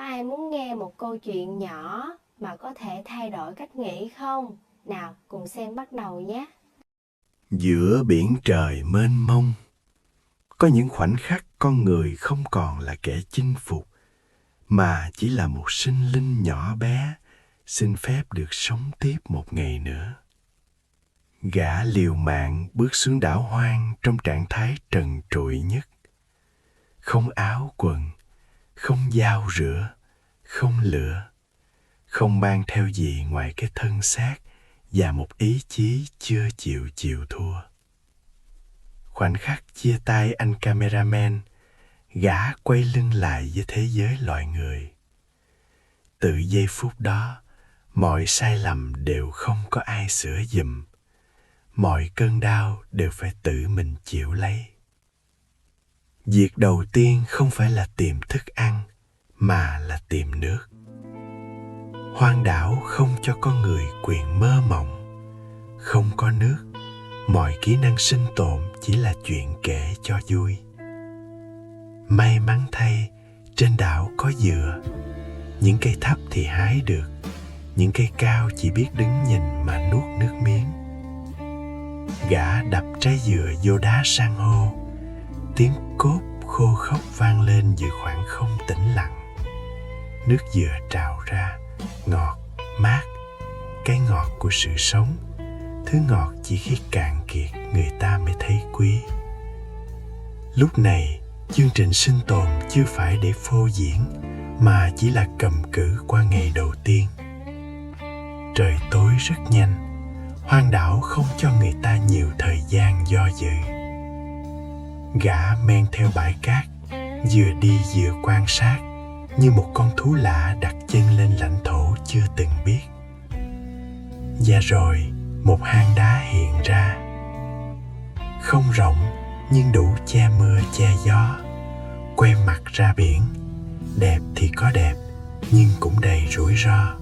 ai muốn nghe một câu chuyện nhỏ mà có thể thay đổi cách nghĩ không? Nào, cùng xem bắt đầu nhé. Giữa biển trời mênh mông, có những khoảnh khắc con người không còn là kẻ chinh phục, mà chỉ là một sinh linh nhỏ bé, xin phép được sống tiếp một ngày nữa. Gã liều mạng bước xuống đảo hoang trong trạng thái trần trụi nhất. Không áo quần, không dao rửa, không lửa, không mang theo gì ngoài cái thân xác và một ý chí chưa chịu chịu thua. Khoảnh khắc chia tay anh cameraman, gã quay lưng lại với thế giới loài người. Từ giây phút đó, mọi sai lầm đều không có ai sửa giùm. Mọi cơn đau đều phải tự mình chịu lấy. Việc đầu tiên không phải là tìm thức ăn, mà là tìm nước. Hoang đảo không cho con người quyền mơ mộng. Không có nước, mọi kỹ năng sinh tồn chỉ là chuyện kể cho vui. May mắn thay, trên đảo có dừa. Những cây thấp thì hái được, những cây cao chỉ biết đứng nhìn mà nuốt nước miếng. Gã đập trái dừa vô đá san hô, tiếng cốp khô khốc vang lên giữa khoảng không tĩnh lặng. Nước dừa trào ra, ngọt, mát, cái ngọt của sự sống. Thứ ngọt chỉ khi cạn kiệt người ta mới thấy quý. Lúc này, chương trình sinh tồn chưa phải để phô diễn, mà chỉ là cầm cự qua ngày đầu tiên. Trời tối rất nhanh, hoang đảo không cho người ta nhiều thời gian do dự. Gã men theo bãi cát, vừa đi vừa quan sát, như một con thú lạ đặt chân lên lãnh thổ chưa từng biết. Và rồi, một hang đá hiện ra. Không rộng, nhưng đủ che mưa che gió. Quay mặt ra biển, đẹp thì có đẹp, nhưng cũng đầy rủi ro.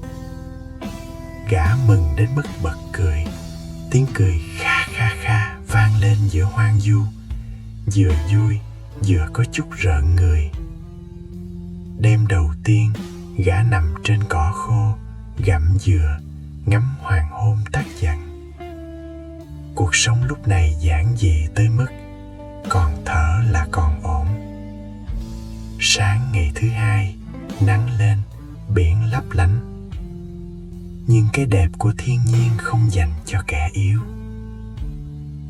Gã mừng đến mức bật cười. Tiếng cười kha kha kha vang lên giữa hoang vu, vừa vui vừa có chút rợn người. Đêm đầu tiên, gã nằm trên cỏ khô, gặm dừa, ngắm hoàng hôn tắt dần. Cuộc sống lúc này giản dị tới mức còn thở là còn ổn. Sáng ngày thứ hai, nắng lên, biển lấp lánh. Nhưng cái đẹp của thiên nhiên không dành cho kẻ yếu.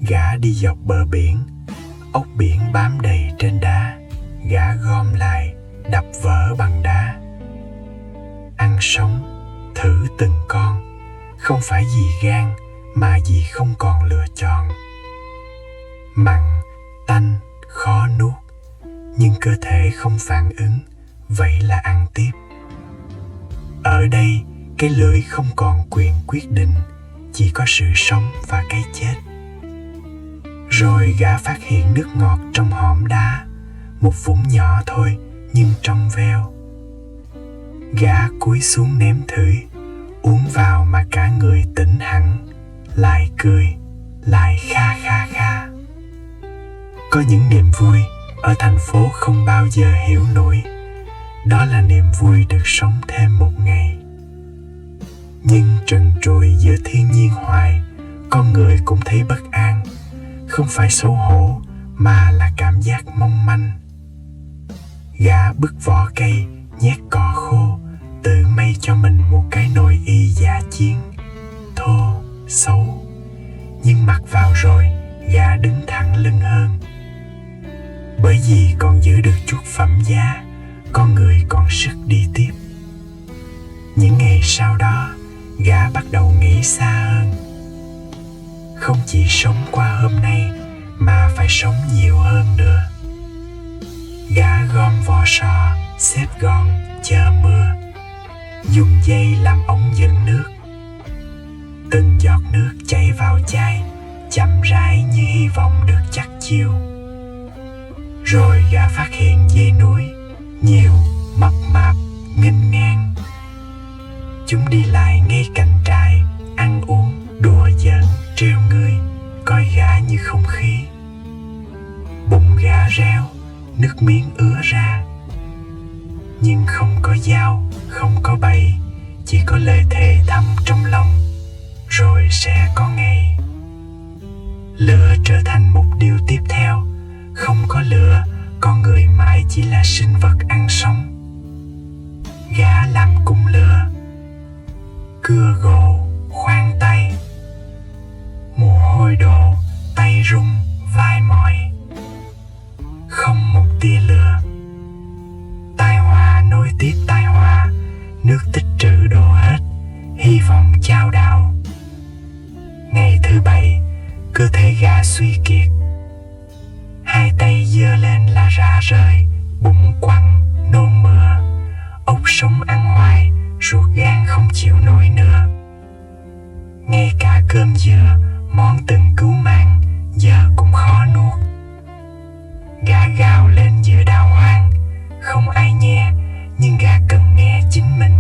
Gã đi dọc bờ biển, ốc biển bám đầy trên đá. Gã gom lại, đập vỡ bằng đá. Ăn sống, thử từng con, không phải vì gan, mà vì không còn lựa chọn. Mặn, tanh, khó nuốt, nhưng cơ thể không phản ứng, vậy là ăn tiếp. Ở đây, cái lưỡi không còn quyền quyết định, chỉ có sự sống và cái chết. Rồi gã phát hiện nước ngọt trong hõm đá, một vũng nhỏ thôi nhưng trong veo. Gã cúi xuống nếm thử, uống vào mà cả người tỉnh hẳn, lại cười, lại kha kha kha. Có những niềm vui ở thành phố không bao giờ hiểu nổi. Đó là niềm vui được sống thêm một ngày. Nhưng trần trụi giữa thiên nhiên hoài, con người cũng thấy bất an. Không phải xấu hổ, mà là cảm giác mong manh. Gã bứt vỏ cây, nhét cỏ khô, tự may cho mình một cái nội y dã chiến. Thô, xấu, nhưng mặc vào rồi, gã đứng thẳng lưng hơn. Bởi vì còn giữ được chút phẩm giá, con người còn sức đi tiếp. Những ngày sau đó, gã bắt đầu nghĩ xa hơn. Không chỉ sống qua hôm nay, mà phải sống nhiều hơn nữa. Gã gom vỏ sò, xếp gọn, chờ mưa. Dùng dây làm ống dẫn nước. Từng giọt nước chảy vào chai, chậm rãi như hy vọng được chắt chiu. Rồi gã phát hiện dây núi, nhiều, mập mạp, nghênh ngang. Chúng đi lại ngay cạnh trại, ăn uống, đùa giỡn, trêu ngươi, coi gã như không khí. Bụng gã réo, nước miếng ứa ra. Nhưng không có dao, không có bẫy, chỉ có lời thề thầm trong lòng, rồi sẽ có ngày lửa trở thành mục tiêu tiếp theo. Không có lửa, con người mãi chỉ là sinh vật ăn sống. Gã làm cung lửa, cưa gỗ, khoan tay, mồ hôi đổ, tay run, vai mỏi. Không một tia lửa, tai họa nối tiếp tai họa, nước tích trữ đổ hết, hy vọng chao đảo. Ngày thứ bảy, cơ thể gã suy kiệt, hai tay giơ lên là rã rời, bụng quặn, nôn mửa, ốc sống ăn hoài, ruột gan không chịu nổi nữa. Ngay cả cơm dừa, món từng cứu mạng, giờ cũng khó nuốt. Gã gào lên giữa đào hoang, không ai nghe, nhưng gã cần nghe chính mình.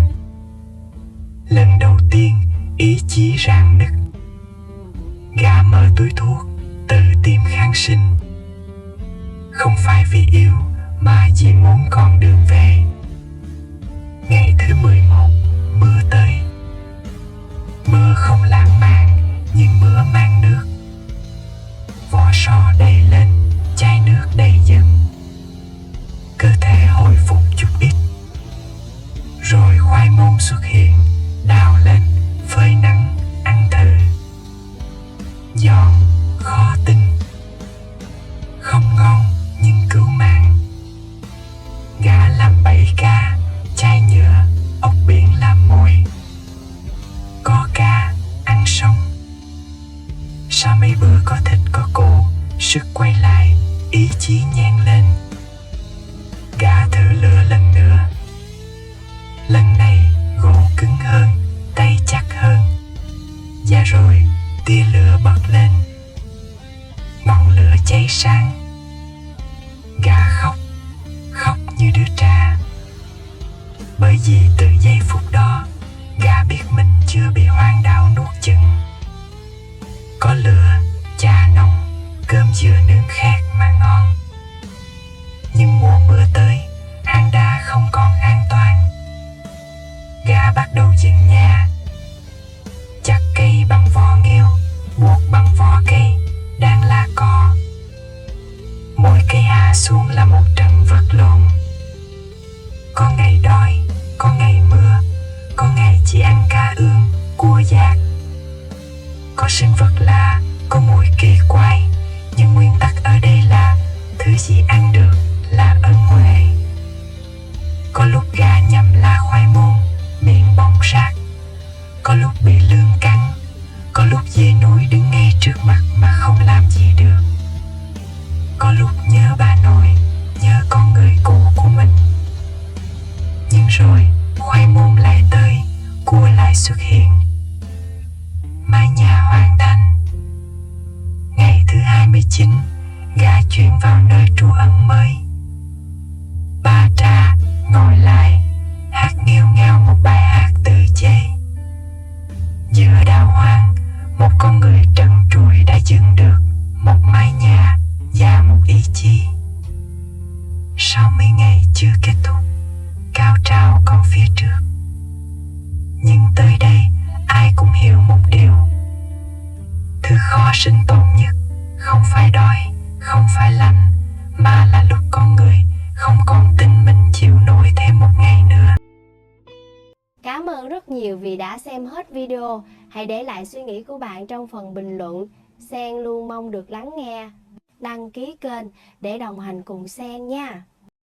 Lần đầu tiên, ý chí rạn nứt. Gã mở túi thuốc, tự tiêm kháng sinh. Không phải vì yêu, mà vì muốn còn đường về. Ngày thứ 11, mưa tới. Mưa không lãng mạn, nhưng mưa mang nước. Vỏ sò đầy lên, chai nước đầy dần. Cơ thể hồi phục chút ít. Rồi khoai môn xuất hiện, đào lên, phơi nắng, ăn thử. Giòn, khó tin. Không ngon, nhưng cứu mạng. Gã làm bẫy cá, chai nhựa, ốc biển làm mồi. Có cá, ăn sống. Sau mấy bữa có thịt có củ, sức quay lại, ý chí nhen lên. Gã thử lửa lần nữa. Lần này gỗ cứng hơn, tay chắc hơn. Và rồi tia lửa bật lên. Ngọn lửa cháy sáng. Gã khóc, khóc như đứa trẻ. Bởi vì từ giây phút đó, gã biết mình chưa bị hoang đảo nuốt chửng. Có lửa, trà nóng, cơm dừa nướng khét mà ngon. Nhưng mùa mưa tới, hang đá không còn an toàn. Gã bắt đầu dựng nhà. Chặt cây bằng vỏ nghêu, buộc bằng vỏ cây, đang lá cọ. Mỗi cây hạ xuống là một trận vật lộn. Có ngày đói, có ngày mưa, có ngày chỉ ăn cá ương, cua dạt. Có sinh vật lạ, có mùi kỳ quái, nhưng nguyên tắc ở đây là thứ gì ăn được là ân huệ. Có lúc gã nhầm lá khoai môn, miệng bọng rác. Có lúc bị lươn cắn, có lúc dê núi đứng ngay trước mặt mà không làm gì được. Có lúc nhớ bà nội, nhớ con người cũ của mình. Nhưng rồi khoai môn lại tới, cua lại xuất hiện. Mái nhà hoàn thành. Ngày thứ 29, gã chuyển vào nơi trú ẩn mới. Ba Trà ngồi lại, hát nghêu ngao một bài hát tự chế. Giữa đào hoang, một con người trần trụi đã dựng được một mái nhà và một ý chí. 60 ngày chưa kết thúc, cao trào còn phía trước. Nhưng tới đây, ai cũng hiểu một điều. Thứ khó sinh tồn nhất không phải đói, không phải lạnh, mà là lúc con người không còn tin mình chịu nổi thêm một ngày nữa. Cảm ơn rất nhiều vì đã xem hết video. Hãy để lại suy nghĩ của bạn trong phần bình luận. Sen luôn mong được lắng nghe. Đăng ký kênh để đồng hành cùng Sen nha.